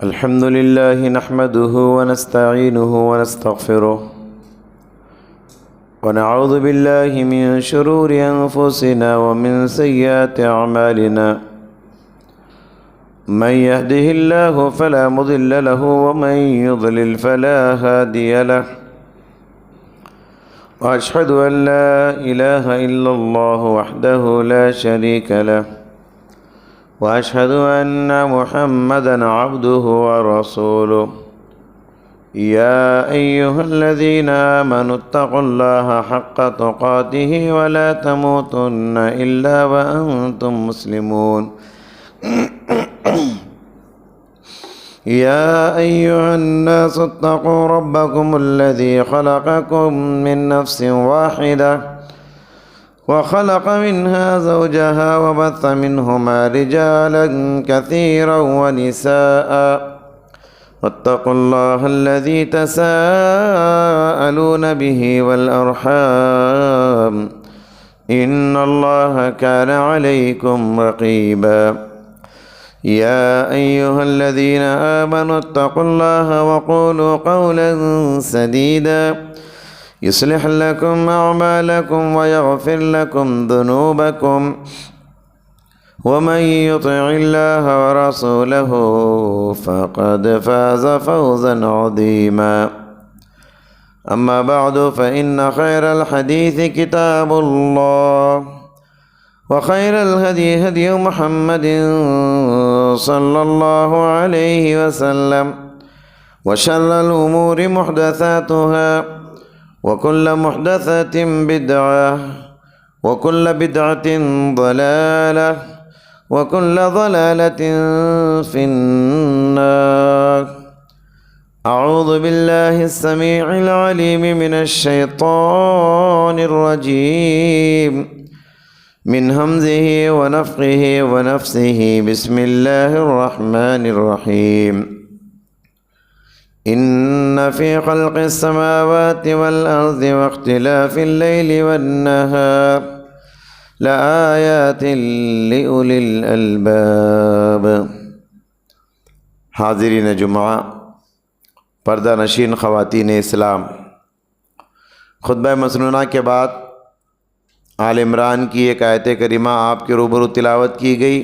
الحمد لله نحمده ونستعينه ونستغفره ونعوذ بالله من شرور أنفسنا ومن سيئات أعمالنا من يهده الله فلا مضل له ومن يضلل فلا هادي له وأشهد أن لا إله إلا الله وحده لا شريك له وأشهد أن محمدًا عبده ورسوله يا أيها الذين آمنوا اتقوا الله حق تقاته ولا تموتن إلا وأنتم مسلمون يا أيها الناس اتقوا ربكم الذي خلقكم من نفس واحدة وخلق منها زوجها وبث منهما رجالا كثيرا ونساء واتقوا الله الذي تساءلون به والأرحام إن الله كان عليكم رقيبا يا أيها الذين آمنوا اتقوا الله وقولوا قولا سديدا يصلح لكم أعمالكم ويغفر لكم ذنوبكم ومن يطع الله ورسوله فقد فاز فوزا عظيما أما بعد فإن خير الحديث كتاب الله وخير الهدي هدي محمد صلى الله عليه وسلم وشر الأمور محدثاتها وكل محدثة بدعة وكل بدعة ضلالة وكل ضلالة في النار أعوذ بالله السميع العليم من الشيطان الرجيم من همزه ونفخه ونفسه بسم الله الرحمن الرحيم إن في خلق السماوات والأرض واختلاف الليل والنهار لآيات لأولي الألباب۔ حاضرین جمعہ، پردہ نشین خواتین اسلام، خطبہ مسنونہ کے بعد آل عمران کی ایک آیت کریمہ آپ کے روبرو تلاوت کی گئی۔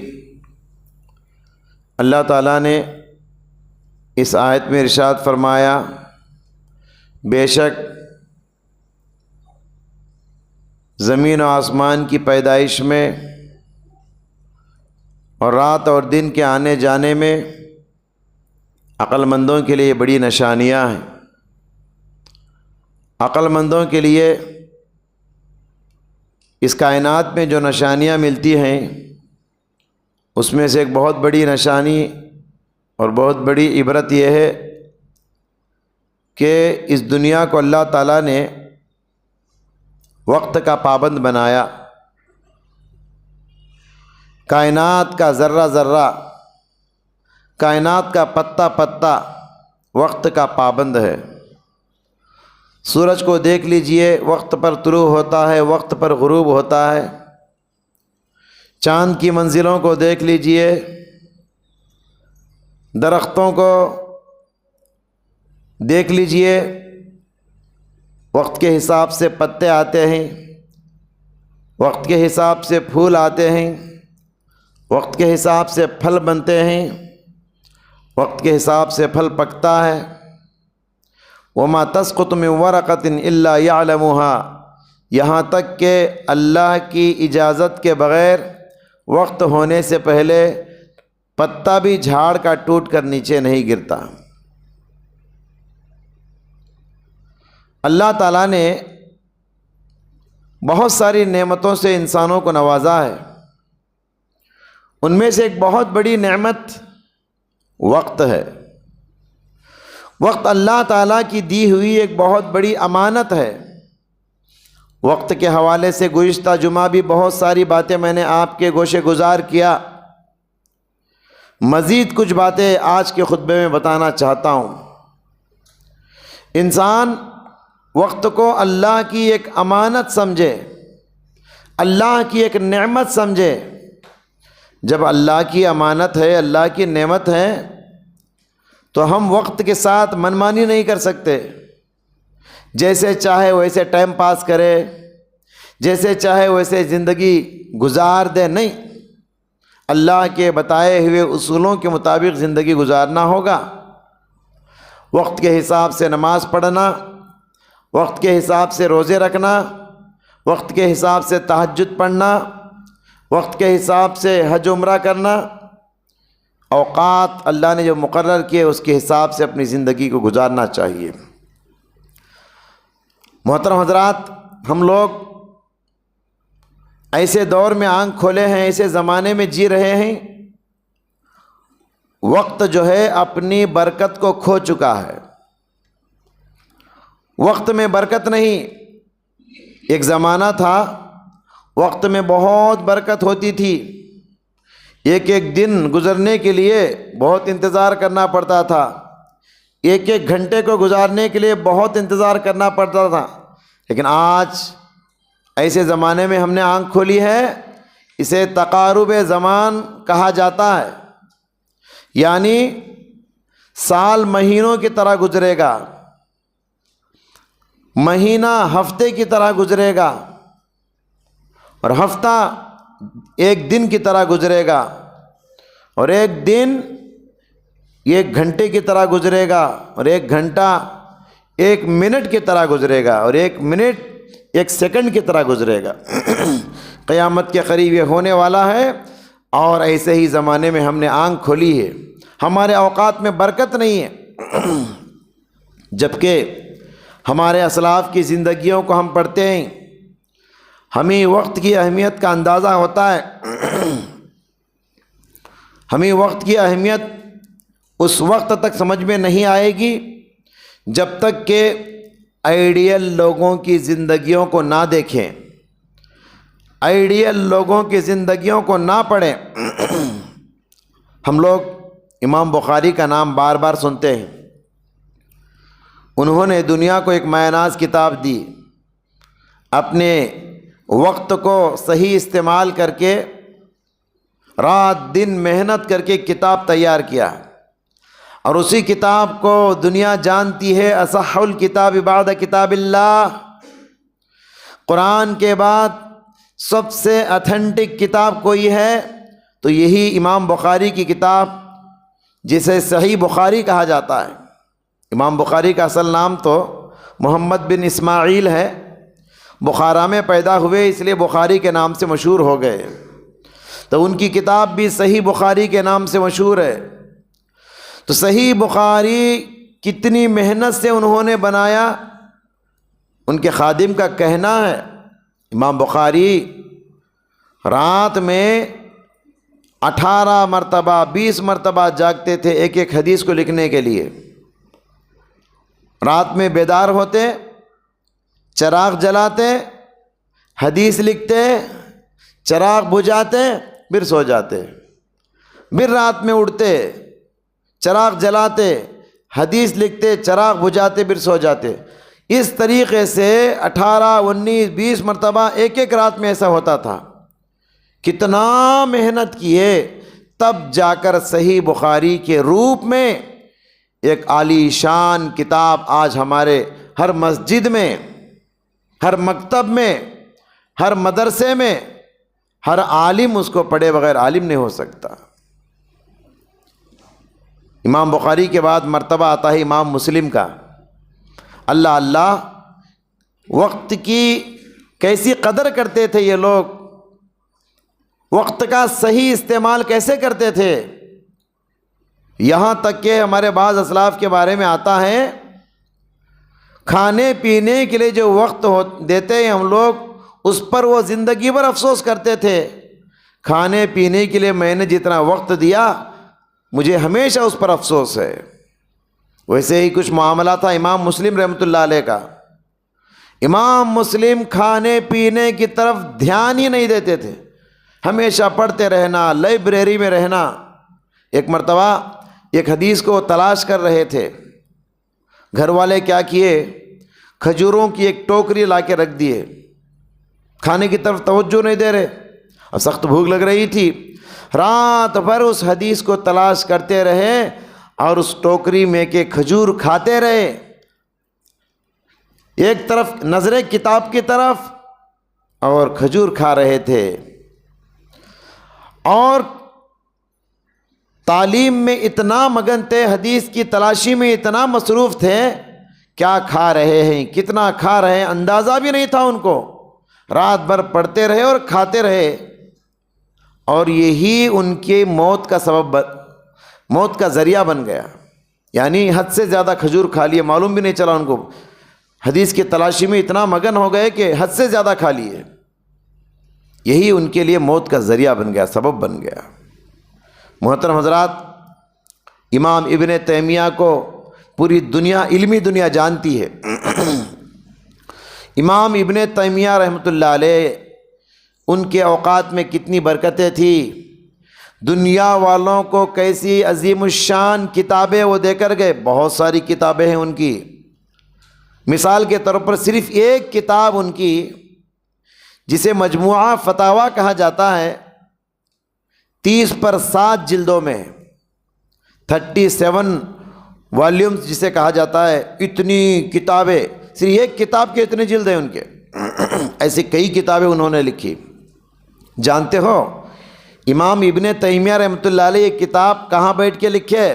اللہ تعالیٰ نے اس آیت میں ارشاد فرمایا، بے شک زمین و آسمان کی پیدائش میں اور رات اور دن کے آنے جانے میں عقل مندوں کے لیے بڑی نشانیاں ہیں۔ عقل مندوں کے لیے اس کائنات میں جو نشانیاں ملتی ہیں اس میں سے ایک بہت بڑی نشانی اور بہت بڑی عبرت یہ ہے کہ اس دنیا کو اللہ تعالیٰ نے وقت کا پابند بنایا۔ کائنات کا ذرہ ذرہ، کائنات کا پتا پتا وقت کا پابند ہے۔ سورج کو دیکھ لیجئے، وقت پر طلوع ہوتا ہے، وقت پر غروب ہوتا ہے۔ چاند کی منزلوں کو دیکھ لیجئے، درختوں کو دیکھ لیجئے، وقت کے حساب سے پتے آتے ہیں، وقت کے حساب سے پھول آتے ہیں، وقت کے حساب سے پھل بنتے ہیں، وقت کے حساب سے پھل پکتا ہے۔ وَمَا تَسْقُطُ مِن وَرَقَةٍ إِلَّا يَعْلَمُهَا، یہاں تک کہ اللہ کی اجازت کے بغیر وقت ہونے سے پہلے پتا بھی جھاڑ کا ٹوٹ کر نیچے نہیں گرتا۔ اللہ تعالیٰ نے بہت ساری نعمتوں سے انسانوں کو نوازا ہے۔ ان میں سے ایک بہت بڑی نعمت وقت ہے۔ وقت اللہ تعالیٰ کی دی ہوئی ایک بہت بڑی امانت ہے۔ وقت کے حوالے سے گزشتہ جمعہ بھی بہت ساری باتیں میں نے آپ کے گوشے گزار کیا۔ مزید کچھ باتیں آج کے خطبے میں بتانا چاہتا ہوں۔ انسان وقت کو اللہ کی ایک امانت سمجھے، اللہ کی ایک نعمت سمجھے۔ جب اللہ کی امانت ہے، اللہ کی نعمت ہے، تو ہم وقت کے ساتھ منمانی نہیں کر سکتے، جیسے چاہے ویسے ٹائم پاس کرے، جیسے چاہے ویسے زندگی گزار دے، نہیں، اللہ کے بتائے ہوئے اصولوں کے مطابق زندگی گزارنا ہوگا۔ وقت کے حساب سے نماز پڑھنا، وقت کے حساب سے روزے رکھنا، وقت کے حساب سے تہجد پڑھنا، وقت کے حساب سے حج عمرہ کرنا، اوقات اللہ نے جو مقرر کیے اس کے حساب سے اپنی زندگی کو گزارنا چاہیے۔ محترم حضرات، ہم لوگ ایسے دور میں آنکھ کھولے ہیں، ایسے زمانے میں جی رہے ہیں، وقت جو ہے اپنی برکت کو کھو چکا ہے۔ وقت میں برکت نہیں۔ ایک زمانہ تھا وقت میں بہت برکت ہوتی تھی، ایک ایک دن گزرنے کے لیے بہت انتظار کرنا پڑتا تھا، ایک ایک گھنٹے کو گزارنے کے لیے بہت انتظار کرنا پڑتا تھا۔ لیکن آج ایسے زمانے میں ہم نے آنکھ کھولی ہے، اسے تقارب زمان کہا جاتا ہے، یعنی سال مہینوں کی طرح گزرے گا، مہینہ ہفتے کی طرح گزرے گا، اور ہفتہ ایک دن کی طرح گزرے گا، اور ایک دن ایک گھنٹے کی طرح گزرے گا، اور ایک گھنٹہ ایک منٹ کی طرح گزرے گا، اور ایک منٹ ایک سیکنڈ کی طرح گزرے گا۔ قیامت کے قریب یہ ہونے والا ہے، اور ایسے ہی زمانے میں ہم نے آنکھ کھولی ہے، ہمارے اوقات میں برکت نہیں ہے۔ جبکہ ہمارے اسلاف کی زندگیوں کو ہم پڑھتے ہیں، ہمیں وقت کی اہمیت کا اندازہ ہوتا ہے۔ ہمیں وقت کی اہمیت اس وقت تک سمجھ میں نہیں آئے گی جب تک کہ آئیڈیل لوگوں کی زندگیوں کو نہ دیکھیں، آئیڈیل لوگوں کی زندگیوں کو نہ پڑھیں۔ ہم لوگ امام بخاری کا نام بار بار سنتے ہیں۔ انہوں نے دنیا کو ایک مایہ ناز کتاب دی، اپنے وقت کو صحیح استعمال کر کے رات دن محنت کر کے کتاب تیار کیا، اور اسی کتاب کو دنیا جانتی ہے اصح الکتاب بعد کتاب اللہ، قرآن کے بعد سب سے اتھینٹک کتاب کوئی ہے تو یہی امام بخاری کی کتاب، جسے صحیح بخاری کہا جاتا ہے۔ امام بخاری کا اصل نام تو محمد بن اسماعیل ہے، بخارا میں پیدا ہوئے اس لیے بخاری کے نام سے مشہور ہو گئے، تو ان کی کتاب بھی صحیح بخاری کے نام سے مشہور ہے۔ تو صحیح بخاری کتنی محنت سے انہوں نے بنایا، ان کے خادم کا کہنا ہے امام بخاری رات میں 18 مرتبہ 20 مرتبہ جاگتے تھے ایک ایک حدیث کو لکھنے کے لیے۔ رات میں بیدار ہوتے، چراغ جلاتے، حدیث لکھتے، چراغ بجھاتے، پھر سو جاتے، پھر رات میں اٹھتے، چراغ جلاتے، حدیث لکھتے، چراغ بجھاتے، پھر سو جاتے۔ اس طریقے سے 18 19 20 مرتبہ ایک ایک رات میں ایسا ہوتا تھا۔ کتنا محنت کیے، تب جا کر صحیح بخاری کے روپ میں ایک عالی شان کتاب آج ہمارے ہر مسجد میں، ہر مکتب میں، ہر مدرسے میں، ہر عالم اس کو پڑھے بغیر عالم نہیں ہو سکتا۔ امام بخاری کے بعد مرتبہ آتا ہے امام مسلم کا۔ اللہ اللہ، وقت کی کیسی قدر کرتے تھے یہ لوگ، وقت کا صحیح استعمال کیسے کرتے تھے، یہاں تک کہ ہمارے بعض اسلاف کے بارے میں آتا ہے کھانے پینے کے لیے جو وقت دیتے ہیں ہم لوگ، اس پر وہ زندگی بھر افسوس کرتے تھے۔ کھانے پینے کے لیے میں نے جتنا وقت دیا مجھے ہمیشہ اس پر افسوس ہے۔ ویسے ہی کچھ معاملہ تھا امام مسلم رحمۃ اللہ علیہ کا۔ امام مسلم کھانے پینے کی طرف دھیان ہی نہیں دیتے تھے، ہمیشہ پڑھتے رہنا، لائبریری میں رہنا۔ ایک مرتبہ ایک حدیث کو تلاش کر رہے تھے، گھر والے کیا کیے، کھجوروں کی ایک ٹوکری لا کے رکھ دیے، کھانے کی طرف توجہ نہیں دے رہے، اور سخت بھوک لگ رہی تھی، رات بھر اس حدیث کو تلاش کرتے رہے، اور اس ٹوکری میں کے کھجور کھاتے رہے، ایک طرف نظریں کتاب کی طرف اور کھجور کھا رہے تھے، اور تعلیم میں اتنا مگن تھے، حدیث کی تلاشی میں اتنا مصروف تھے، کیا کھا رہے ہیں، کتنا کھا رہے ہیں اندازہ بھی نہیں تھا ان کو، رات بھر پڑھتے رہے اور کھاتے رہے، اور یہی ان کے موت کا سبب، موت کا ذریعہ بن گیا۔ یعنی حد سے زیادہ کھجور کھا لیے، معلوم بھی نہیں چلا ان کو، حدیث کی تلاشی میں اتنا مگن ہو گئے کہ حد سے زیادہ کھا لیے، یہی ان کے لیے موت کا ذریعہ بن گیا، سبب بن گیا۔ محترم حضرات، امام ابن تیمیہ کو پوری دنیا، علمی دنیا جانتی ہے۔ امام ابن تیمیہ رحمۃ اللہ علیہ، ان کے اوقات میں کتنی برکتیں تھیں، دنیا والوں کو کیسی عظیم الشان کتابیں وہ دے کر گئے، بہت ساری کتابیں ہیں ان کی۔ مثال کے طور پر صرف ایک کتاب ان کی، جسے مجموعہ فتاویٰ کہا جاتا ہے، 30/7 جلدوں میں، 37 والیومز جسے کہا جاتا ہے، اتنی کتابیں، صرف ایک کتاب کے اتنے جلد ہیں ان کے۔ ایسی کئی کتابیں انہوں نے لکھی۔ جانتے ہو امام ابن تیمیہ رحمۃ اللہ علیہ یہ کتاب کہاں بیٹھ کے لکھے؟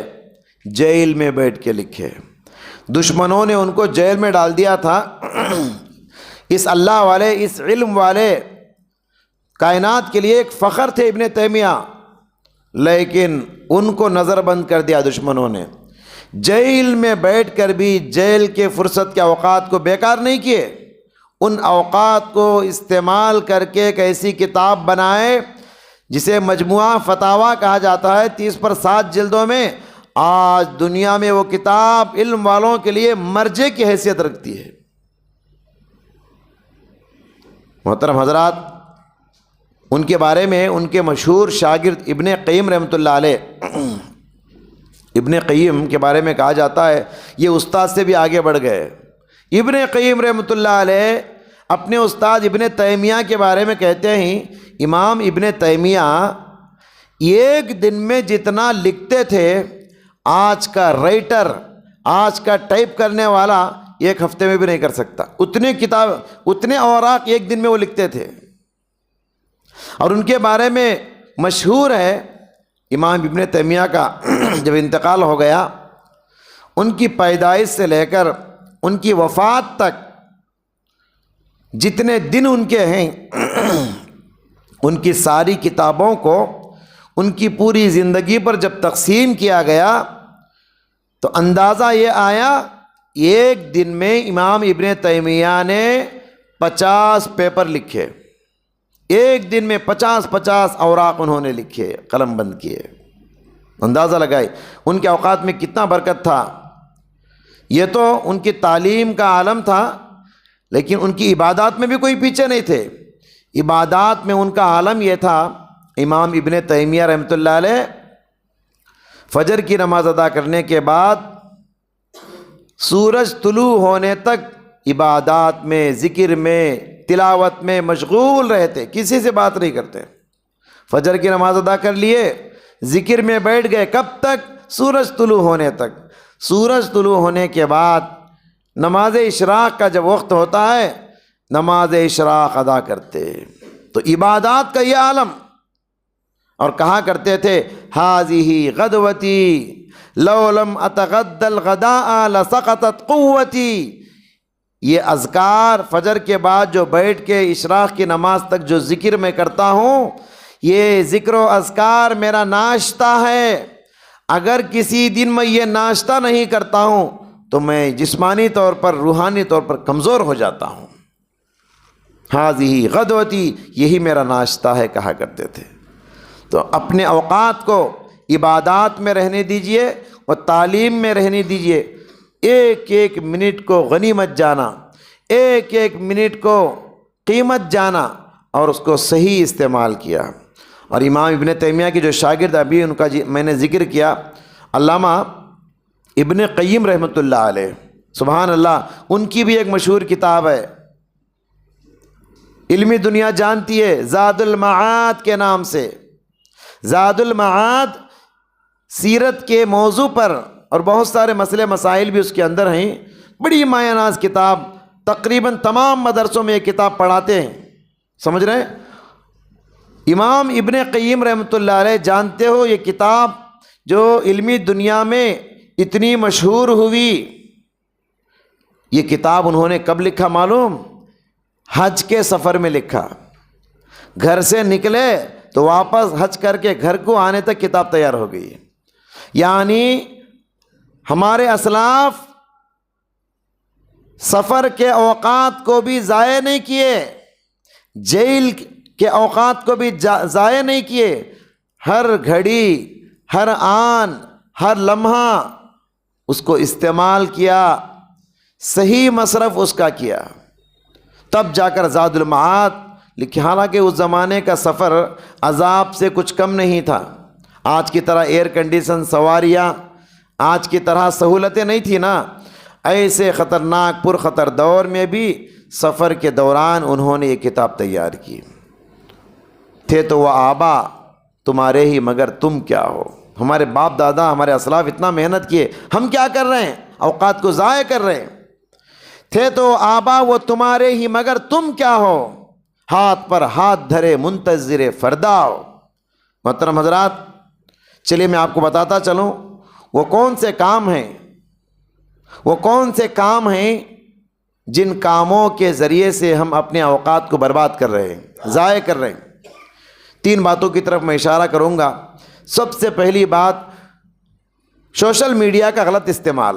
جیل میں بیٹھ کے لکھے۔ دشمنوں نے ان کو جیل میں ڈال دیا تھا۔ اس اللہ والے، اس علم والے، کائنات کے لیے ایک فخر تھے ابن تیمیہ، لیکن ان کو نظر بند کر دیا دشمنوں نے۔ جیل میں بیٹھ کر بھی جیل کے فرصت کے اوقات کو بیکار نہیں کیے، ان اوقات کو استعمال کر کے ایک ایسی کتاب بنائے جسے مجموعہ فتاویٰ کہا جاتا ہے، 30/7 جلدوں میں۔ آج دنیا میں وہ کتاب علم والوں کے لیے مرجع کی حیثیت رکھتی ہے۔ محترم حضرات، ان کے بارے میں ان کے مشہور شاگرد ابن قیم رحمۃ اللہ علیہ، ابن قیم کے بارے میں کہا جاتا ہے یہ استاد سے بھی آگے بڑھ گئے۔ ابن قیم رحمۃ اللہ علیہ اپنے استاد ابن تیمیہ کے بارے میں کہتے ہیں، امام ابن تیمیہ ایک دن میں جتنا لکھتے تھے، آج کا رائٹر، آج کا ٹائپ کرنے والا ایک ہفتے میں بھی نہیں کر سکتا۔ اتنے اوراق ایک دن میں وہ لکھتے تھے۔ اور ان کے بارے میں مشہور ہے، امام ابن تیمیہ کا جب انتقال ہو گیا، ان کی پیدائش سے لے کر ان کی وفات تک جتنے دن ان کے ہیں، ان کی ساری کتابوں کو ان کی پوری زندگی پر جب تقسیم کیا گیا تو اندازہ یہ آیا، ایک دن میں امام ابن تیمیہ نے 50 پیپر لکھے، ایک دن میں 50 اوراق انہوں نے لکھے، قلم بند کیے۔ اندازہ لگائے ان کے اوقات میں کتنا برکت تھا۔ یہ تو ان کی تعلیم کا عالم تھا، لیکن ان کی عبادات میں بھی کوئی پیچھے نہیں تھے۔ عبادات میں ان کا عالم یہ تھا، امام ابن تیمیہ رحمۃ اللہ علیہ فجر کی نماز ادا کرنے کے بعد سورج طلوع ہونے تک عبادات میں، ذکر میں، تلاوت میں مشغول رہتے، کسی سے بات نہیں کرتے۔ فجر کی نماز ادا کر لیے، ذکر میں بیٹھ گئے، کب تک؟ سورج طلوع ہونے تک۔ سورج طلوع ہونے کے بعد نماز اشراق کا جب وقت ہوتا ہے، نماز اشراق ادا کرتے۔ تو عبادات کا یہ عالم، اور کہا کرتے تھے ہاذہ غدوتی لو لم اتغد الغداء لسقطت قوتی۔ یہ اذکار فجر کے بعد جو بیٹھ کے اشراق کی نماز تک جو ذکر میں کرتا ہوں، یہ ذکر و اذکار میرا ناشتہ ہے۔ اگر کسی دن میں یہ ناشتہ نہیں کرتا ہوں تو میں جسمانی طور پر، روحانی طور پر کمزور ہو جاتا ہوں۔ ہاذہ غدوتی، یہی میرا ناشتہ ہے کہا کرتے تھے۔ تو اپنے اوقات کو عبادات میں رہنے دیجئے اور تعلیم میں رہنے دیجئے۔ ایک ایک منٹ کو غنیمت جانا، ایک ایک منٹ کو قیمت جانا اور اس کو صحیح استعمال کیا۔ اور امام ابن تیمیہ کی جو شاگرد ابھی ان کا میں نے ذکر کیا، علامہ ابن قیم رحمۃ اللہ علیہ، سبحان اللہ، ان کی بھی ایک مشہور کتاب ہے، علمی دنیا جانتی ہے، زاد المعاد کے نام سے۔ زاد المعاد سیرت کے موضوع پر اور بہت سارے مسئلے مسائل بھی اس کے اندر ہیں. بڑی مایہ ناز کتاب، تقریباً تمام مدرسوں میں یہ کتاب پڑھاتے ہیں. سمجھ رہے ہیں؟ امام ابن قیم رحمۃ اللہ علیہ، جانتے ہو یہ کتاب جو علمی دنیا میں اتنی مشہور ہوئی، یہ کتاب انہوں نے کب لکھا معلوم؟ حج کے سفر میں لکھا. گھر سے نکلے تو واپس حج کر کے گھر کو آنے تک کتاب تیار ہو گئی. یعنی ہمارے اسلاف سفر کے اوقات کو بھی ضائع نہیں کیے، جیل کے اوقات کو بھی ضائع نہیں کیے. ہر گھڑی، ہر آن، ہر لمحہ اس کو استعمال کیا، صحیح مصرف اس کا کیا، تب جا کر زاد المعاد لکھا. حالانکہ اس زمانے کا سفر عذاب سے کچھ کم نہیں تھا. آج کی طرح ایئر کنڈیشن سواریاں، آج کی طرح سہولتیں نہیں تھیں نا. ایسے خطرناک پرخطر دور میں بھی سفر کے دوران انہوں نے یہ کتاب تیار کی. تھے تو وہ آبا تمہارے ہی مگر تم کیا ہو. ہمارے باپ دادا، ہمارے اسلاف اتنا محنت کیے، ہم کیا کر رہے ہیں؟ اوقات کو ضائع کر رہے ہیں. تھے تو آبا وہ تمہارے ہی مگر تم کیا ہو، ہاتھ پر ہاتھ دھرے منتظر فردا ہو. محترم حضرات، چلیے میں آپ کو بتاتا چلوں وہ کون سے کام ہیں، وہ کون سے کام ہیں جن کاموں کے ذریعے سے ہم اپنے اوقات کو برباد کر رہے ہیں، ضائع کر رہے ہیں. 3 باتوں کی طرف میں اشارہ کروں گا. سب سے پہلی بات، سوشل میڈیا کا غلط استعمال.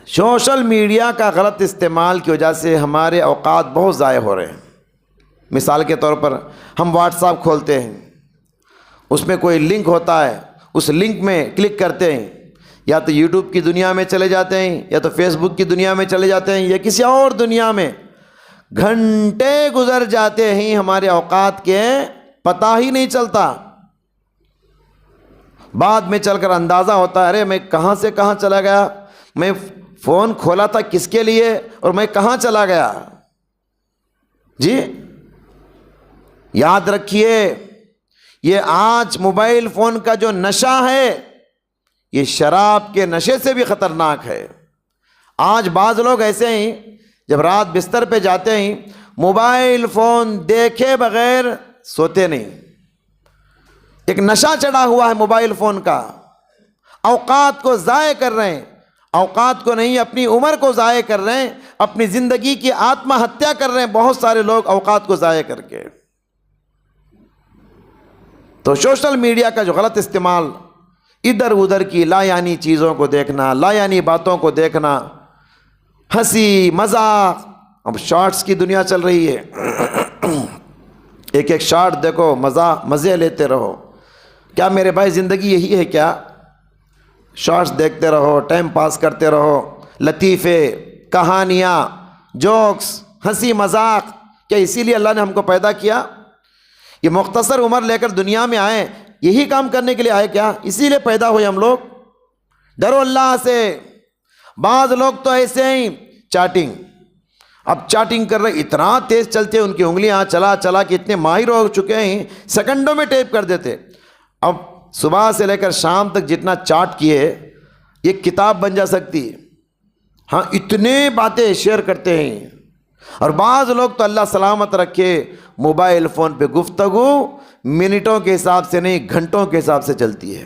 سوشل میڈیا کا غلط استعمال کی وجہ سے ہمارے اوقات بہت ضائع ہو رہے ہیں. مثال کے طور پر ہم واٹس ایپ کھولتے ہیں، اس میں کوئی لنک ہوتا ہے، اس لنک میں کلک کرتے ہیں، یا تو یوٹیوب کی دنیا میں چلے جاتے ہیں، یا تو فیس بک کی دنیا میں چلے جاتے ہیں، یا کسی اور دنیا میں. گھنٹے گزر جاتے ہیں ہمارے اوقات کے، پتہ ہی نہیں چلتا. بعد میں چل کر اندازہ ہوتا ہے ارے میں کہاں سے کہاں چلا گیا، میں فون کھولا تھا کس کے لیے اور میں کہاں چلا گیا. جی یاد رکھیے، یہ آج موبائل فون کا جو نشہ ہے یہ شراب کے نشے سے بھی خطرناک ہے. آج بعض لوگ ایسے ہیں جب رات بستر پہ جاتے ہیں موبائل فون دیکھے بغیر سوتے نہیں. ایک نشہ چڑھا ہوا ہے موبائل فون کا. اوقات کو ضائع کر رہے ہیں، اوقات کو نہیں اپنی عمر کو ضائع کر رہے ہیں، اپنی زندگی کی آتم ہتیا کر رہے ہیں بہت سارے لوگ اوقات کو ضائع کر کے. تو سوشل میڈیا کا جو غلط استعمال، ادھر ادھر کی لا یعنی چیزوں کو دیکھنا، لا یعنی باتوں کو دیکھنا، ہنسی مذاق. اب شارٹس کی دنیا چل رہی ہے، ایک ایک شارٹ دیکھو، مزے لیتے رہو. کیا میرے بھائی زندگی یہی ہے کیا؟ شارٹس دیکھتے رہو، ٹائم پاس کرتے رہو، لطیفے، کہانیاں، جوکس، ہنسی مذاق. کیا اسی لیے اللہ نے ہم کو پیدا کیا؟ یہ مختصر عمر لے کر دنیا میں آئے، یہی کام کرنے کے لیے آئے کیا؟ اسی لیے پیدا ہوئے ہم لوگ. ڈرو اللہ سے. بعض لوگ تو ایسے ہیں چاٹنگ، اب چاٹنگ کر رہے، اتنا تیز چلتے ان کی انگلیاں، چلا چلا کہ اتنے ماہر ہو چکے ہیں سیکنڈوں میں ٹیپ کر دیتے. اب صبح سے لے کر شام تک جتنا چاٹ کیے یہ کتاب بن جا سکتی ہے. ہاں اتنے باتیں شیئر کرتے ہیں. اور بعض لوگ تو اللہ سلامت رکھے موبائل فون پہ گفتگو منٹوں کے حساب سے نہیں گھنٹوں کے حساب سے چلتی ہے.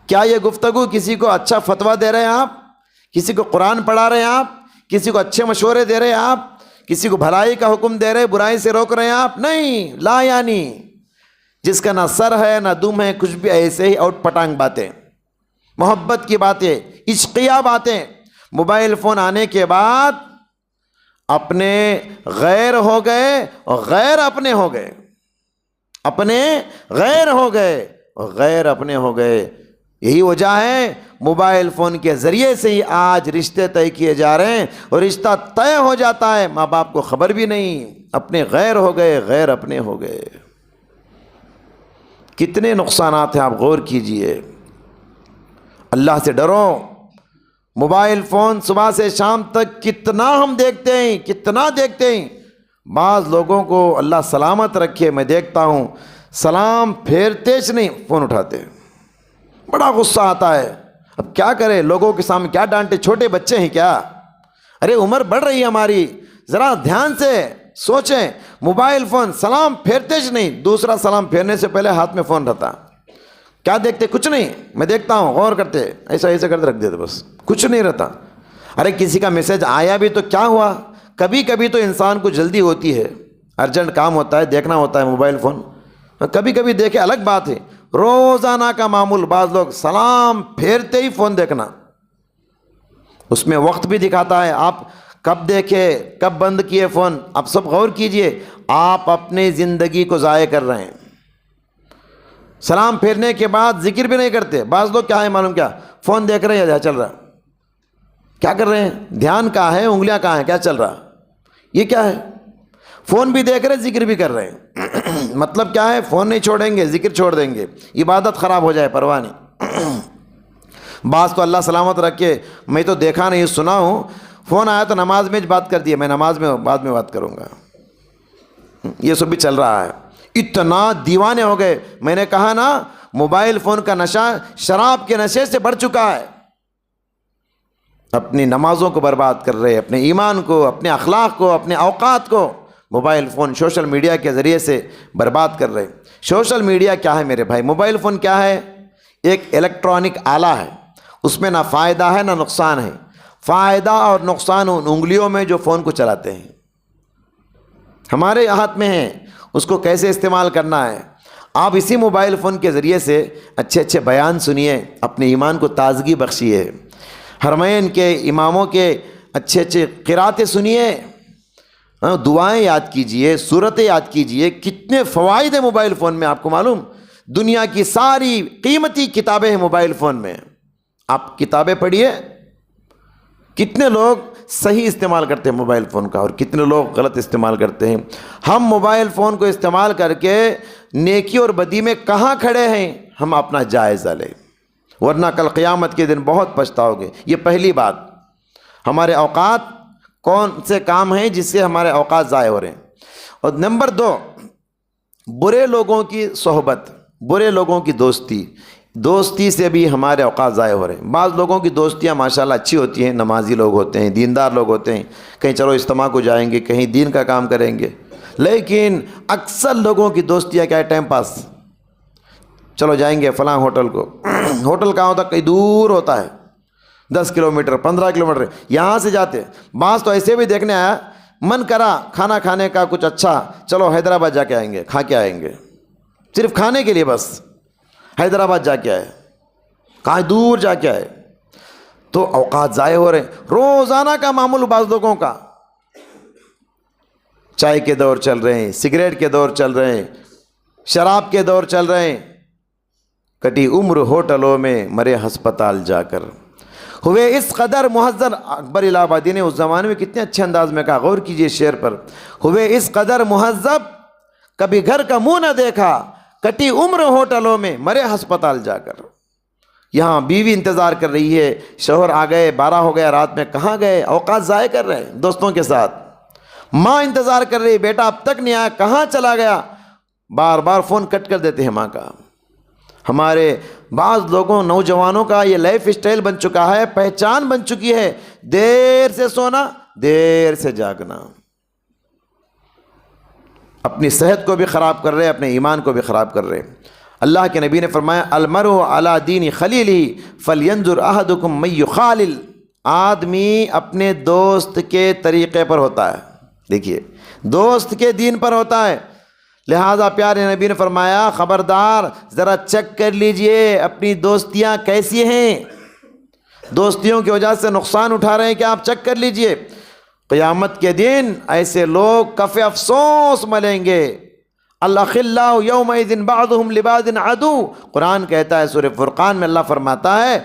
کیا یہ گفتگو کسی کو اچھا فتویٰ دے رہے ہیں آپ؟ کسی کو قرآن پڑھا رہے ہیں آپ؟ کسی کو اچھے مشورے دے رہے ہیں آپ؟ کسی کو بھلائی کا حکم دے رہے ہیں، برائی سے روک رہے ہیں آپ؟ نہیں. لا یعنی جس کا نہ سر ہے نہ دم ہے، کچھ بھی ایسے ہی اوٹ پٹانگ باتیں، محبت کی باتیں، عشقیہ باتیں. موبائل فون آنے کے بعد اپنے غیر ہو گئے اور غیر اپنے ہو گئے، اپنے غیر ہو گئے اور غیر اپنے ہو گئے. یہی وجہ ہے موبائل فون کے ذریعے سے ہی آج رشتے طے کیے جا رہے ہیں، اور رشتہ طے ہو جاتا ہے ماں باپ کو خبر بھی نہیں، اپنے غیر ہو گئے، غیر اپنے ہو گئے. کتنے نقصانات ہیں، آپ غور کیجئے. اللہ سے ڈرو. موبائل فون صبح سے شام تک کتنا ہم دیکھتے ہیں، کتنا دیکھتے ہیں. بعض لوگوں کو اللہ سلامت رکھے، میں دیکھتا ہوں سلام پھیرتے نہیں فون اٹھاتے. بڑا غصہ آتا ہے. اب کیا کرے, لوگوں کے سامنے کیا ڈانٹے, چھوٹے بچے ہیں کیا؟ ارے عمر بڑھ رہی ہے ہماری, ذرا دھیان سے سوچیں. موبائل فون سلام پھیرتے ہی نہیں, دوسرا سلام پھیرنے سے پہلے ہاتھ میں فون رہتا. کیا دیکھتے؟ کچھ نہیں, میں دیکھتا ہوں, غور کرتے, ایسا ایسا کرتے رکھ دیتے, بس کچھ نہیں رہتا. ارے کسی کا میسج آیا بھی تو کیا ہوا؟ کبھی کبھی تو انسان کو جلدی ہوتی ہے, ارجنٹ کام ہوتا ہے, دیکھنا ہوتا ہے موبائل فون, کبھی کبھی دیکھے الگ بات ہے. روزانہ کا معمول بعض لوگ سلام پھیرتے ہی فون دیکھنا, اس میں وقت بھی دکھاتا ہے, آپ کب دیکھے کب بند کیے فون. آپ سب غور کیجئے, آپ اپنی زندگی کو ضائع کر رہے ہیں. سلام پھیرنے کے بعد ذکر بھی نہیں کرتے. بعض لوگ کیا ہے معلوم کیا, فون دیکھ رہے ہیں یا چل رہا, کیا کر رہے ہیں, دھیان کہاں ہے, انگلیاں کہاں ہیں, کیا چل رہا, یہ کیا ہے؟ فون بھی دیکھ رہے, ذکر بھی کر رہے ہیں. مطلب کیا ہے, فون نہیں چھوڑیں گے, ذکر چھوڑ دیں گے, عبادت خراب ہو جائے, پرواہ نہیں. بعض تو اللہ سلامت رکھے, میں تو دیکھا نہیں سنا ہوں, فون آیا تو نماز میں بات کر دی, میں نماز میں بعد میں بات کروں گا. یہ سب بھی چل رہا ہے. اتنا دیوانے ہو گئے. میں نے کہا نا, موبائل فون کا نشہ شراب کے نشے سے بڑھ چکا ہے. اپنی نمازوں کو برباد کر رہے, اپنے ایمان کو, اپنے اخلاق کو, اپنے اوقات کو موبائل فون سوشل میڈیا کے ذریعے سے برباد کر رہے. سوشل میڈیا کیا ہے میرے بھائی؟ موبائل فون کیا ہے؟ ایک الیکٹرانک آلہ ہے, اس میں نہ فائدہ ہے نہ نقصان ہے. فائدہ اور نقصان ان انگلیوں میں جو فون کو چلاتے ہیں, ہمارے ہاتھ میں ہے, اس کو کیسے استعمال کرنا ہے. آپ اسی موبائل فون کے ذریعے سے اچھے اچھے بیان سنیے, اپنے ایمان کو تازگی بخشیے, حرمین کے اماموں کے اچھے اچھے قراتیں سنیے, دعائیں یاد کیجئے, سورتیں یاد کیجئے. کتنے فوائد ہیں موبائل فون میں, آپ کو معلوم؟ دنیا کی ساری قیمتی کتابیں ہیں موبائل فون میں. آپ کتابیں پڑھیے. کتنے لوگ صحیح استعمال کرتے ہیں موبائل فون کا, اور کتنے لوگ غلط استعمال کرتے ہیں. ہم موبائل فون کو استعمال کر کے نیکی اور بدی میں کہاں کھڑے ہیں, ہم اپنا جائزہ لیں, ورنہ کل قیامت کے دن بہت پچھتاؤ گے. یہ پہلی بات. ہمارے اوقات کون سے کام ہیں جس سے ہمارے اوقات ضائع ہو رہے ہیں. اور نمبر 2, برے لوگوں کی صحبت, برے لوگوں کی دوستی سے بھی ہمارے اوقات ضائع ہو رہے ہیں. بعض لوگوں کی دوستیاں ماشاءاللہ اچھی ہوتی ہیں, نمازی لوگ ہوتے ہیں, دیندار لوگ ہوتے ہیں, کہیں چلو اجتماع کو جائیں گے, کہیں دین کا کام کریں گے. لیکن اکثر لوگوں کی دوستیاں کیا ہے, ٹائم پاس. چلو جائیں گے فلاں ہوٹل کو. ہوٹل کہاں ہوتا ہے؟ کہیں دور ہوتا ہے, 10 کلومیٹر 15 کلومیٹر, یہاں سے جاتے. بعض تو ایسے بھی دیکھنے آیا, من کرا کھانا کھانے کا کچھ اچھا, چلو حیدرآباد جا کے آئیں گے, کھا کے آئیں گے, صرف کھانے کے لیے بس حیدرآباد جا کے آئے, کہاں دور جا کے آئے. تو اوقات ضائع ہو رہے ہیں. روزانہ کا معمول بعض لوگوں کا, چائے کے دور چل رہے ہیں, سگریٹ کے دور چل رہے ہیں, شراب کے دور چل رہے ہیں. کٹی عمر ہوٹلوں میں, مرے ہسپتال جا کر. ہوئے اس قدر مہذب, اکبر الہ آبادی نے اس زمانے میں کتنے اچھے انداز میں کہا, غور کیجئے شعر پر. ہوئے اس قدر مہذب, کبھی گھر کا منہ نہ دیکھا, کٹی عمر ہوٹلوں میں, مرے ہسپتال جا کر. یہاں بیوی انتظار کر رہی ہے, شوہر آ گئے, 12 ہو گیا رات میں, کہاں گئے, اوقات ضائع کر رہے ہیں دوستوں کے ساتھ. ماں انتظار کر رہی, بیٹا اب تک نہیں آیا, کہاں چلا گیا, بار بار فون کٹ کر دیتے ہیں ماں کا. ہمارے بعض لوگوں, نوجوانوں کا یہ لائف اسٹائل بن چکا ہے, پہچان بن چکی ہے, دیر سے سونا, دیر سے جاگنا. اپنی صحت کو بھی خراب کر رہے, اپنے ایمان کو بھی خراب کر رہے. اللہ کے نبی نے فرمایا, المرء علی دین خلیلہ فلینظر احدکم من یخالل. آدمی اپنے دوست کے طریقے پر ہوتا ہے, دیکھیے دوست کے دین پر ہوتا ہے. لہٰذا پیارے نبی نے فرمایا, خبردار ذرا چیک کر لیجئے اپنی دوستیاں کیسی ہیں. دوستیوں کی وجہ سے نقصان اٹھا رہے ہیں کیا, آپ چیک کر لیجئے. قیامت کے دن ایسے لوگ کف افسوس ملیں گے. الاخلاء یومئذ بعضهم لبعض عدو. قرآن کہتا ہے سورہ فرقان میں, اللہ فرماتا ہے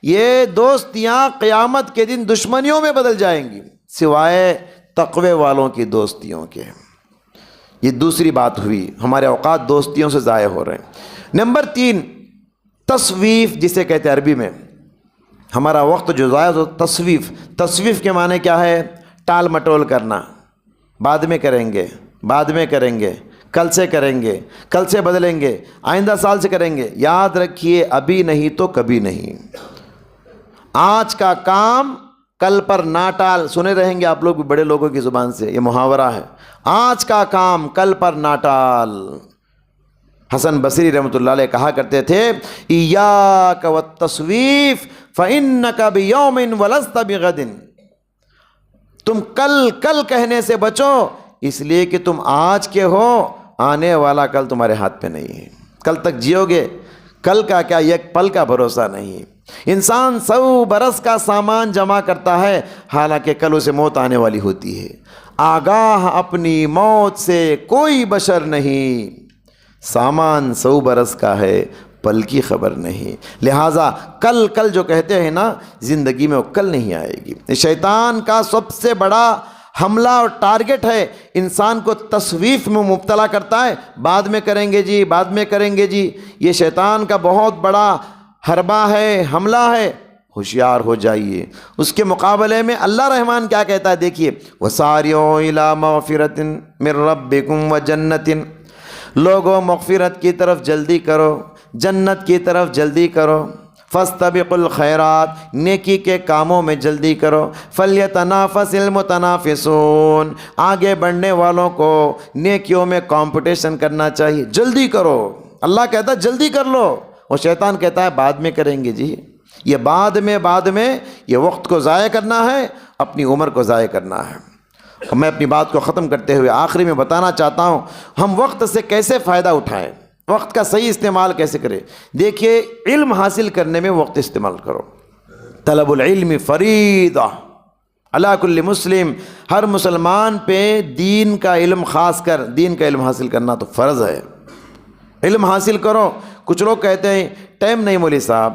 یہ دوستیاں قیامت کے دن دشمنیوں میں بدل جائیں گی, سوائے تقوی والوں کی دوستیوں کے. یہ دوسری بات ہوئی, ہمارے اوقات دوستیوں سے ضائع ہو رہے ہیں. نمبر 3, تصویف جسے کہتے ہیں عربی میں. ہمارا وقت جو ضائع ہو, تصویف. تصویف کے معنی کیا ہے؟ ٹال مٹول کرنا, بعد میں کریں گے, بعد میں کریں گے, کل سے کریں گے، کل سے بدلیں گے، آئندہ سال سے کریں گے. یاد رکھیے ابھی نہیں تو کبھی نہیں. آج کا کام کل پر نہ ٹال. سنے رہیں گے آپ لوگ بھی بڑے لوگوں کی زبان سے، یہ محاورہ ہے. آج کا کام کل پر نہ ٹال. حسن بصری رحمۃ اللہ علیہ کہا کرتے تھے ایاک والتسویف فإنک بیوم ولست بغد. تم کل کہنے سے بچو، اس لیے کہ تم آج کے ہو، آنے والا کل تمہارے ہاتھ پہ نہیں ہے. کل تک جیو گے، کل کا کیا ایک پل کا بھروسہ نہیں. انسان 100 برس کا سامان جمع کرتا ہے، حالانکہ کل اسے موت آنے والی ہوتی ہے. آگاہ اپنی موت سے کوئی بشر نہیں، سامان 100 برس کا ہے، پل کی خبر نہیں. لہٰذا کل جو کہتے ہیں نا، زندگی میں وہ کل نہیں آئے گی. شیطان کا سب سے بڑا حملہ اور ٹارگٹ ہے، انسان کو تسویف میں مبتلا کرتا ہے. بعد میں کریں گے جی، بعد میں کریں گے جی. یہ شیطان کا بہت بڑا حربہ ہے، حملہ ہے. ہوشیار ہو جائیے. اس کے مقابلے میں اللہ رحمان کیا کہتا ہے دیکھیے، وَسَارِعُوا إِلَىٰ مَغْفِرَةٍ مِّن رَبِّكُمْ وَجَنَّةٍ. لوگوں مغفرت کی طرف جلدی کرو، جنت کی طرف جلدی کرو. فاستبقوا الخیرات، نیکی کے کاموں میں جلدی کرو. فلیتنافس المتنافسون، آگے بڑھنے والوں کو نیکیوں میں کمپٹیشن کرنا چاہیے. جلدی کرو. اللہ کہتا ہے جلدی کر لو، اور شیطان کہتا ہے بعد میں کریں گے جی. یہ بعد میں یہ وقت کو ضائع کرنا ہے، اپنی عمر کو ضائع کرنا ہے. اور میں اپنی بات کو ختم کرتے ہوئے آخری میں بتانا چاہتا ہوں، ہم وقت سے کیسے فائدہ اٹھائیں، وقت کا صحیح استعمال کیسے کریں. دیکھیے، علم حاصل کرنے میں وقت استعمال کرو. طلب العلم فریضہ علی کل مسلم. ہر مسلمان پہ دین کا علم، خاص کر دین کا علم حاصل کرنا تو فرض ہے. علم حاصل کرو. کچھ لوگ کہتے ہیں ٹائم نہیں مولوی صاحب.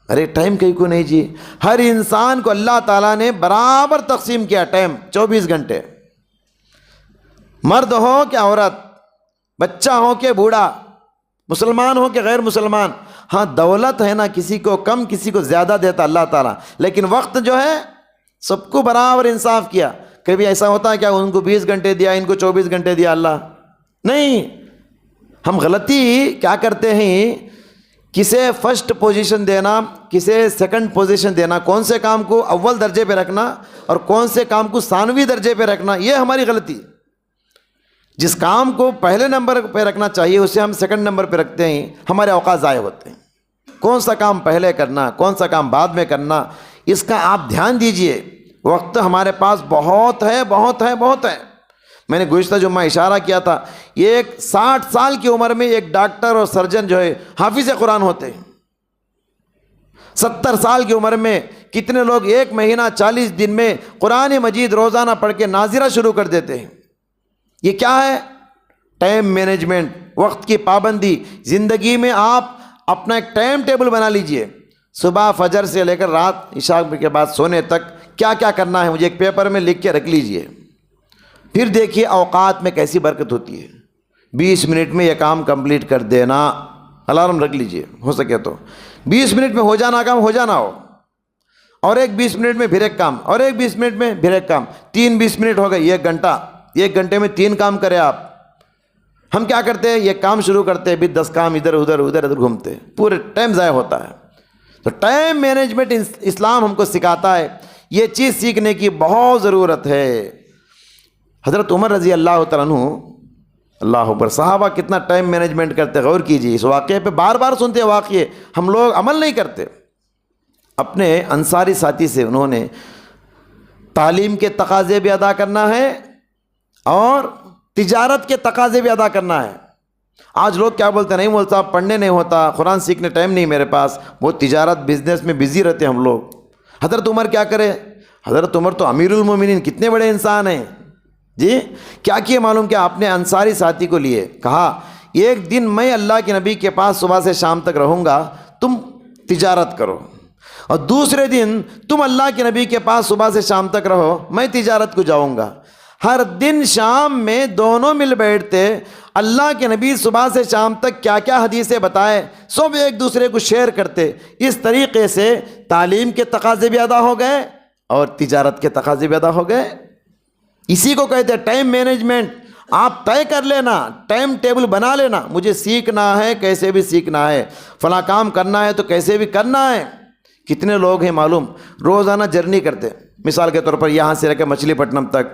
ارے ٹائم کہیں کو نہیں جی. ہر انسان کو اللہ تعالیٰ نے برابر تقسیم کیا ٹائم، 24 گھنٹے. مرد ہو کہ عورت، بچہ ہو کہ بوڑھا، مسلمان ہو کہ غیر مسلمان. ہاں دولت ہے نا، کسی کو کم کسی کو زیادہ دیتا اللہ تعالیٰ، لیکن وقت جو ہے سب کو برابر انصاف کیا. کبھی ایسا ہوتا ہے کیا ان کو 20 گھنٹے دیا، ان کو 24 گھنٹے دیا؟ اللہ نہیں. ہم غلطی کیا کرتے ہیں، کسے فرسٹ پوزیشن دینا، کسے سیکنڈ پوزیشن دینا، کون سے کام کو اول درجے پہ رکھنا اور کون سے کام کو ثانوی درجے پہ رکھنا، یہ ہماری غلطی. جس کام کو پہلے نمبر پہ رکھنا چاہیے اسے ہم سیکنڈ نمبر پہ رکھتے ہیں، ہمارے اوقات ضائع ہوتے ہیں. کون سا کام پہلے کرنا، کون سا کام بعد میں کرنا، اس کا آپ دھیان دیجئے. وقت ہمارے پاس بہت ہے، بہت ہے، بہت ہے. میں نے گزشتہ جمعہ اشارہ کیا تھا، یہ ایک 60 سال کی عمر میں ایک ڈاکٹر اور سرجن جو ہے حافظ قرآن ہوتے ہیں. 70 سال کی عمر میں کتنے لوگ 1 مہینہ 40 دن میں قرآن مجید روزانہ پڑھ کے ناظرہ شروع کر دیتے ہیں. یہ کیا ہے؟ ٹائم مینجمنٹ، وقت کی پابندی. زندگی میں آپ اپنا ایک ٹائم ٹیبل بنا لیجئے. صبح فجر سے لے کر رات عشاء کے بعد سونے تک کیا کیا کرنا ہے مجھے ایک پیپر میں لکھ کے رکھ لیجئے. پھر دیکھیے اوقات میں کیسی برکت ہوتی ہے. 20 منٹ میں یہ کام کمپلیٹ کر دینا. الارم رکھ لیجئے، ہو سکے تو 20 منٹ میں ہو جانا کام ہو جانا ہو، اور ایک 20 منٹ میں پھر ایک کام، اور ایک 20 منٹ میں پھر ایک کام. 3 20 منٹ ہو گئے، 1 گھنٹہ. 1 گھنٹے میں 3 کام کرے آپ. ہم کیا کرتے ہیں، یہ کام شروع کرتے ہیں، بھی 10 کام ادھر ادھر گھومتے ہیں، پورے ٹائم ضائع ہوتا ہے. تو ٹائم مینجمنٹ اسلام ہم کو سکھاتا ہے. یہ چیز سیکھنے کی بہت ضرورت ہے. حضرت عمر رضی اللہ تعالیٰ عنہ، اللہ اکبر، صحابہ کتنا ٹائم مینجمنٹ کرتے، غور کیجیے. اس واقعے پہ بار بار سنتے ہیں واقعے، ہم لوگ عمل نہیں کرتے. اپنے انصاری ساتھی سے انہوں نے تعلیم کے تقاضے بھی ادا کرنا ہے اور تجارت کے تقاضے بھی ادا کرنا ہے. آج لوگ کیا بولتے ہیں، نہیں بولتا پڑھنے نہیں ہوتا، قرآن سیکھنے ٹائم نہیں میرے پاس. وہ تجارت بزنس میں بزی رہتے ہم لوگ. حضرت عمر کیا کرے؟ حضرت عمر تو امیر المومنین، کتنے بڑے انسان ہیں جی. کیا کیے معلوم؟ کیا اپنے انصاری ساتھی کو لیے کہا، ایک دن میں اللہ کے نبی کے پاس صبح سے شام تک رہوں گا، تم تجارت کرو، اور دوسرے دن تم اللہ کے نبی کے پاس صبح سے شام تک رہو، میں تجارت کو جاؤں گا. ہر دن شام میں دونوں مل بیٹھتے، اللہ کے نبی صبح سے شام تک کیا کیا حدیثیں بتائے سب ایک دوسرے کو شیئر کرتے. اس طریقے سے تعلیم کے تقاضے بھی ادا ہو گئے اور تجارت کے تقاضے بھی ادا ہو گئے. اسی کو کہتے ہیں ٹائم مینجمنٹ. آپ طے کر لینا، ٹائم ٹیبل بنا لینا، مجھے سیکھنا ہے، کیسے بھی سیکھنا ہے، فلاں کام کرنا ہے تو کیسے بھی کرنا ہے۔ کتنے لوگ ہیں معلوم، روزانہ جرنی کرتے، مثال کے طور پر یہاں سے لے کے مچھلی پٹنم تک،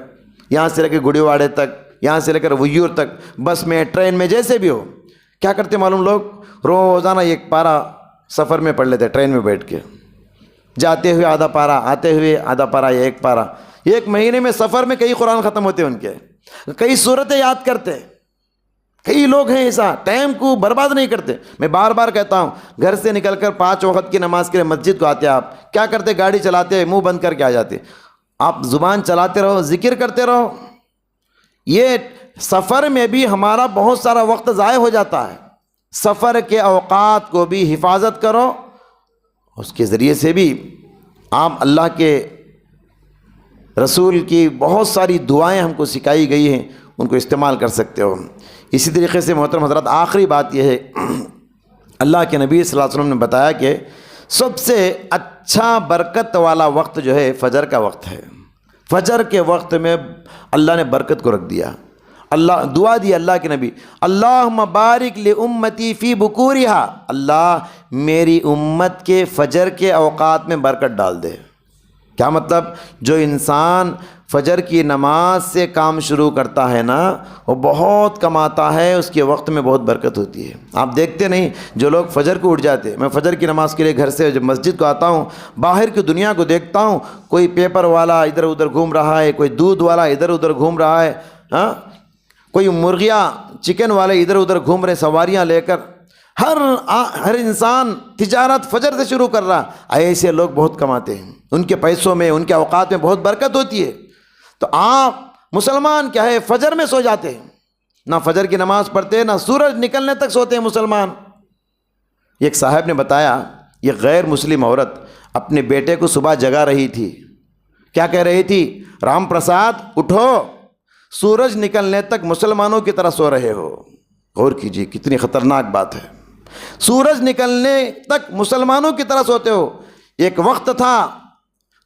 یہاں سے لے کے گڑی واڑے تک، یہاں سے لے کر ویور تک، بس میں، ٹرین میں، جیسے بھی ہو۔ کیا کرتے معلوم، لوگ روزانہ ایک پارہ سفر میں پڑھ لیتے، ٹرین میں بیٹھ کے، جاتے ہوئے آدھا پارہ، آتے ہوئے آدھا پارہ یا ایک پارہ۔ ایک مہینے میں سفر میں کئی قرآن ختم ہوتے ان کے، کئی صورتیں یاد کرتے۔ کئی لوگ ہیں ایسا، ٹائم کو برباد نہیں کرتے۔ میں بار بار کہتا ہوں، گھر سے نکل کر 5 وقت کی نماز کے لیے مسجد کو آتے، آپ کیا کرتے؟ گاڑی چلاتے، منہ بند کر کے آ جاتے۔ آپ زبان چلاتے رہو، ذکر کرتے رہو۔ یہ سفر میں بھی ہمارا بہت سارا وقت ضائع ہو جاتا ہے۔ سفر کے اوقات کو بھی حفاظت کرو، اس کے ذریعے سے بھی آپ اللہ کے رسول کی بہت ساری دعائیں ہم کو سکھائی گئی ہیں، ان کو استعمال کر سکتے ہو۔ اسی طریقے سے محترم حضرات، آخری بات یہ ہے، اللہ کے نبی صلی اللہ علیہ وسلم نے بتایا کہ سب سے اچھا برکت والا وقت جو ہے فجر کا وقت ہے۔ فجر کے وقت میں اللہ نے برکت کو رکھ دیا۔ اللہ دعا دی اللہ کے نبی، اللہم بارک لامتی فی بکورہا، اللہ میری امت کے فجر کے اوقات میں برکت ڈال دے۔ کیا مطلب؟ جو انسان فجر کی نماز سے کام شروع کرتا ہے نا، وہ بہت کماتا ہے، اس کے وقت میں بہت برکت ہوتی ہے۔ آپ دیکھتے نہیں، جو لوگ فجر کو اٹھ جاتے، میں فجر کی نماز کے لیے گھر سے جب مسجد کو آتا ہوں، باہر کی دنیا کو دیکھتا ہوں، کوئی پیپر والا ادھر ادھر گھوم رہا ہے، کوئی دودھ والا ادھر ادھر گھوم رہا ہے، کوئی مرغیاں چکن والے ادھر ادھر گھوم رہے سواریاں لے کر، ہر انسان تجارت فجر سے شروع کر رہا۔ ایسے لوگ بہت کماتے ہیں، ان کے پیسوں میں، ان کے اوقات میں بہت برکت ہوتی ہے۔ تو آپ مسلمان کیا ہے، فجر میں سو جاتے ہیں، نہ فجر کی نماز پڑھتے، نہ سورج نکلنے تک سوتے ہیں مسلمان۔ ایک صاحب نے بتایا، یہ غیر مسلم عورت اپنے بیٹے کو صبح جگا رہی تھی، کیا کہہ رہی تھی؟ رام پرساد اٹھو، سورج نکلنے تک مسلمانوں کی طرح سو رہے ہو۔ غور کیجیے، کتنی خطرناک بات ہے، سورج نکلنے تک مسلمانوں کی طرح سوتے ہو۔ ایک وقت تھا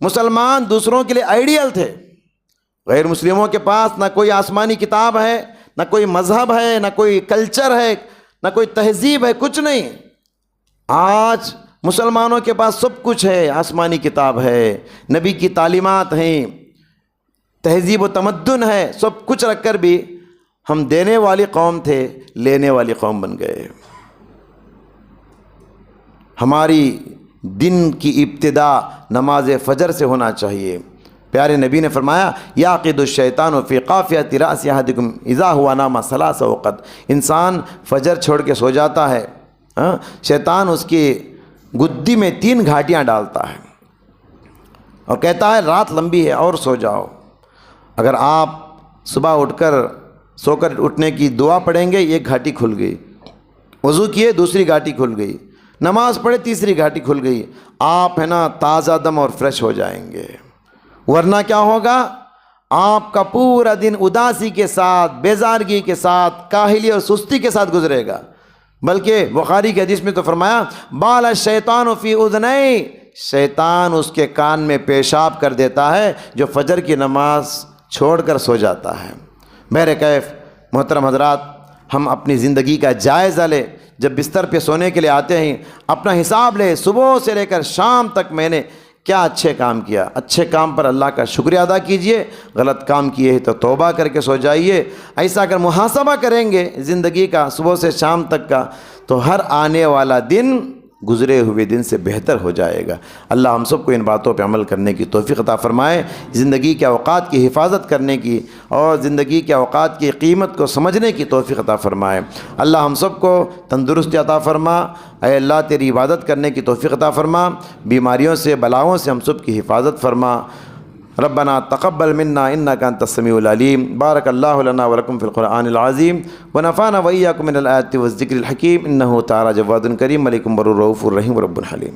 مسلمان دوسروں کے لیے آئیڈیل تھے، غیر مسلموں کے پاس نہ کوئی آسمانی کتاب ہے، نہ کوئی مذہب ہے، نہ کوئی کلچر ہے، نہ کوئی تہذیب ہے، کچھ نہیں۔ آج مسلمانوں کے پاس سب کچھ ہے، آسمانی کتاب ہے، نبی کی تعلیمات ہیں، تہذیب و تمدن ہے، سب کچھ رکھ کر بھی ہم دینے والی قوم تھے، لینے والی قوم بن گئے۔ ہماری دن کی ابتدا نماز فجر سے ہونا چاہیے۔ پیارے نبی نے فرمایا، یعقد الشیطان فی قافیۃ رأس احدکم اذا هو نام ثلاث اوقات، انسان فجر چھوڑ کے سو جاتا ہے، شیطان اس کی گدی میں 3 گھاٹیاں ڈالتا ہے اور کہتا ہے رات لمبی ہے اور سو جاؤ۔ اگر آپ صبح اٹھ کر سو کر اٹھنے کی دعا پڑھیں گے، ایک گھاٹی کھل گئی، وضو کیے دوسری گھاٹی کھل گئی، نماز پڑھے تیسری گھاٹی کھل گئی، آپ ہے نا تازہ دم اور فریش ہو جائیں گے۔ ورنہ کیا ہوگا؟ آپ کا پورا دن اداسی کے ساتھ، بیزارگی کے ساتھ، کاہلی اور سستی کے ساتھ گزرے گا۔ بلکہ بخاری کے حدیث میں تو فرمایا، بال الشیطان فی اذنی، شیطان اس کے کان میں پیشاب کر دیتا ہے جو فجر کی نماز چھوڑ کر سو جاتا ہے۔ بہرکیف محترم حضرات، ہم اپنی زندگی کا جائزہ لیں، جب بستر پہ سونے کے لیے آتے ہیں اپنا حساب لیں، صبح سے لے کر شام تک میں نے کیا اچھے کام کیا، اچھے کام پر اللہ کا شکریہ ادا کیجئے، غلط کام کیے ہیں تو توبہ کر کے سو جائیے۔ ایسا اگر محاسبہ کریں گے زندگی کا صبح سے شام تک کا، تو ہر آنے والا دن گزرے ہوئے دن سے بہتر ہو جائے گا۔ اللہ ہم سب کو ان باتوں پہ عمل کرنے کی توفیق عطا فرمائے، زندگی کے اوقات کی حفاظت کرنے کی اور زندگی کے اوقات کی قیمت کو سمجھنے کی توفیق عطا فرمائے۔ اللہ ہم سب کو تندرستی عطا فرما، اے اللہ تیری عبادت کرنے کی توفیق عطا فرما، بیماریوں سے بلاؤں سے ہم سب کی حفاظت فرما۔ ربنا تقبل منا انك انت السميع العليم، بارك الله لنا ولكم في القرآن العظيم، ونفعنا وإياكم من الآيات والذكر الحكيم، إنه تعالى جواد كريم ملك بر رؤوف رحيم رب حليم۔